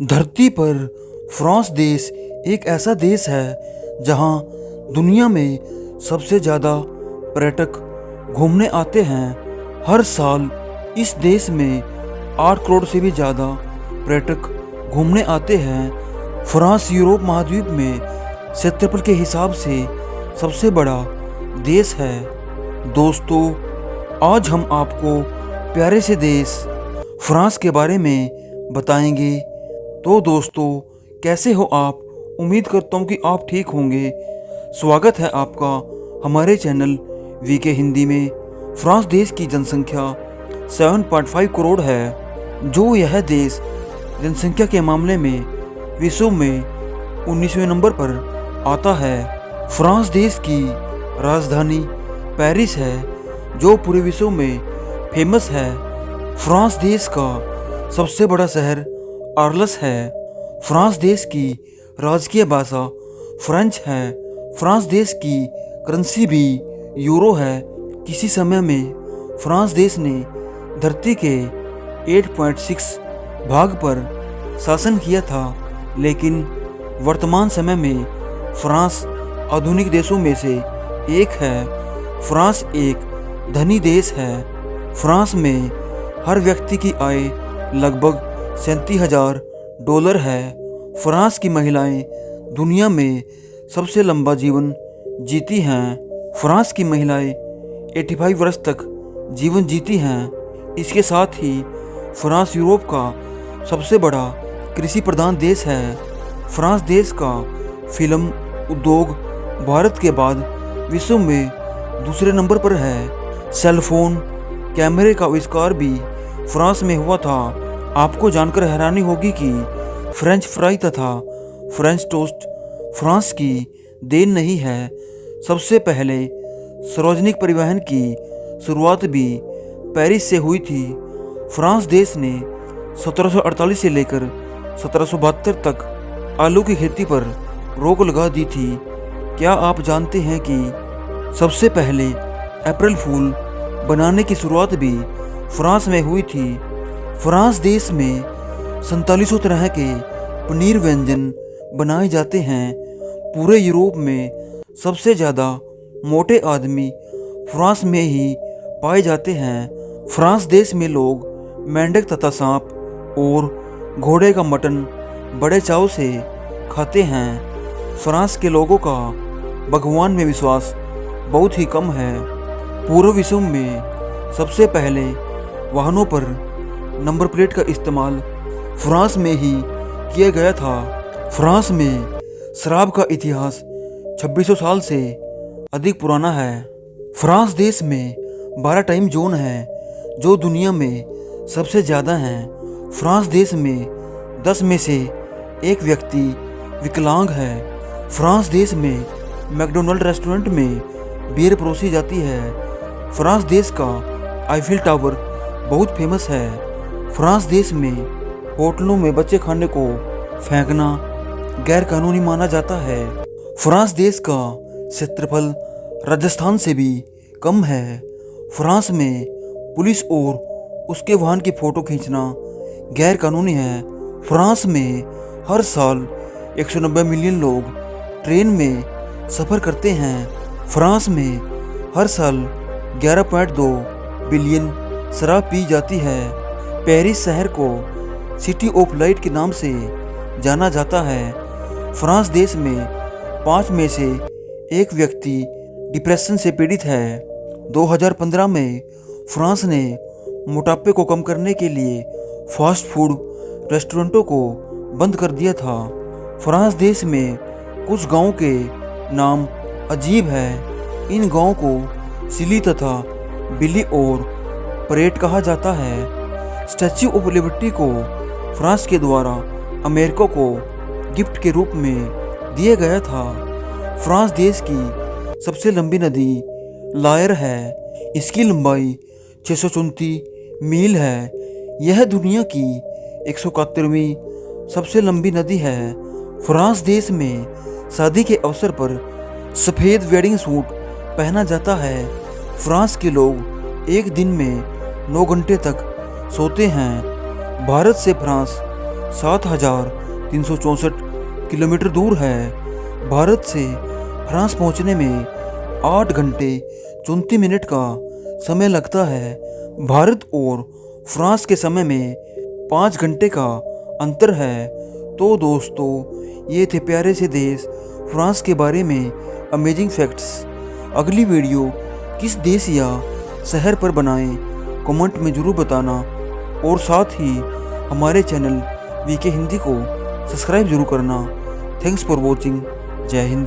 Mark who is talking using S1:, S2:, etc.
S1: धरती पर फ्रांस देश एक ऐसा देश है जहां दुनिया में सबसे ज़्यादा पर्यटक घूमने आते हैं। हर साल इस देश में 8 करोड़ से भी ज़्यादा पर्यटक घूमने आते हैं। फ्रांस यूरोप महाद्वीप में क्षेत्रफल के हिसाब से सबसे बड़ा देश है। दोस्तों, आज हम आपको प्यारे से देश फ्रांस के बारे में बताएंगे। तो दोस्तों, कैसे हो आप? उम्मीद करता हूँ कि आप ठीक होंगे। स्वागत है आपका हमारे चैनल वीके हिंदी में। फ्रांस देश की जनसंख्या 7.5 करोड़ है, जो यह देश जनसंख्या के मामले में विश्व में 19वें नंबर पर आता है। फ्रांस देश की राजधानी पेरिस है, जो पूरे विश्व में फेमस है। फ्रांस देश का सबसे बड़ा शहर आर्लस है। फ्रांस देश की राजकीय भाषा फ्रेंच है। फ्रांस देश की करेंसी भी यूरो है। किसी समय में फ्रांस देश ने धरती के 8.6 भाग पर शासन किया था, लेकिन वर्तमान समय में फ्रांस आधुनिक देशों में से एक है। फ्रांस एक धनी देश है। फ्रांस में हर व्यक्ति की आय लगभग $37,000 है। फ्रांस की महिलाएं दुनिया में सबसे लंबा जीवन जीती हैं। फ्रांस की महिलाएं 85 वर्ष तक जीवन जीती हैं। इसके साथ ही फ्रांस यूरोप का सबसे बड़ा कृषि प्रधान देश है। फ्रांस देश का फिल्म उद्योग भारत के बाद विश्व में दूसरे नंबर पर है। सेलफोन कैमरे का आविष्कार भी फ्रांस में हुआ था। आपको जानकर हैरानी होगी कि फ्रेंच फ्राई तथा फ्रेंच टोस्ट फ्रांस की देन नहीं है। सबसे पहले सार्वजनिक परिवहन की शुरुआत भी पेरिस से हुई थी। फ्रांस देश ने 1748 से लेकर 1772 तक आलू की खेती पर रोक लगा दी थी। क्या आप जानते हैं कि सबसे पहले अप्रैल फूल बनाने की शुरुआत भी फ्रांस में हुई थी। फ्रांस देश में 4700 तरह के पनीर व्यंजन बनाए जाते हैं। पूरे यूरोप में सबसे ज़्यादा मोटे आदमी फ्रांस में ही पाए जाते हैं। फ्रांस देश में लोग मेंढक तथा सांप और घोड़े का मटन बड़े चाव से खाते हैं। फ्रांस के लोगों का भगवान में विश्वास बहुत ही कम है। पूरे विश्व में सबसे पहले वाहनों पर नंबर प्लेट का इस्तेमाल फ्रांस में ही किया गया था। फ्रांस में शराब का इतिहास 2600 साल से अधिक पुराना है। फ्रांस देश में 12 टाइम जोन है, जो दुनिया में सबसे ज़्यादा हैं। फ्रांस देश में 10 में से एक व्यक्ति विकलांग है। फ्रांस देश में मैकडोनल्ड रेस्टोरेंट में बियर परोसी जाती है। फ्रांस देश का आईफिल टावर बहुत फेमस है। फ्रांस देश में होटलों में बच्चे खाने को फेंकना गैर कानूनी माना जाता है। फ्रांस देश का क्षेत्रफल राजस्थान से भी कम है। फ्रांस में पुलिस और उसके वाहन की फ़ोटो खींचना गैर कानूनी है। फ्रांस में हर साल 190 मिलियन लोग ट्रेन में सफ़र करते हैं। फ्रांस में हर साल 11.2 बिलियन शराब पी जाती है। पेरिस शहर को सिटी ऑफ लाइट के नाम से जाना जाता है। फ्रांस देश में 5 में से एक व्यक्ति डिप्रेशन से पीड़ित है। 2015 में फ्रांस ने मोटापे को कम करने के लिए फास्ट फूड रेस्टोरेंटों को बंद कर दिया था। फ्रांस देश में कुछ गांवों के नाम अजीब है। इन गांवों को सिली तथा बिली और परेड कहा जाता है। स्टैच्यू ऑफ लिबर्टी को फ्रांस के द्वारा अमेरिका को गिफ्ट के रूप में दिया गया था। फ्रांस देश की सबसे लंबी नदी लायर है। इसकी लंबाई 634 मील है। यह दुनिया की 171वीं सबसे लंबी नदी है। फ्रांस देश में शादी के अवसर पर सफ़ेद वेडिंग सूट पहना जाता है। फ्रांस के लोग एक दिन में 9 घंटे तक सोते हैं। भारत से फ्रांस 7,364 किलोमीटर दूर है। भारत से फ्रांस पहुंचने में 8 घंटे 34 मिनट का समय लगता है। भारत और फ्रांस के समय में 5 घंटे का अंतर है। तो दोस्तों, ये थे प्यारे से देश फ्रांस के बारे में अमेजिंग फैक्ट्स। अगली वीडियो किस देश या शहर पर बनाएं, कमेंट में ज़रूर बताना और साथ ही हमारे चैनल वीके हिंदी को सब्सक्राइब जरूर करना। Thanks for watching. जय हिंद।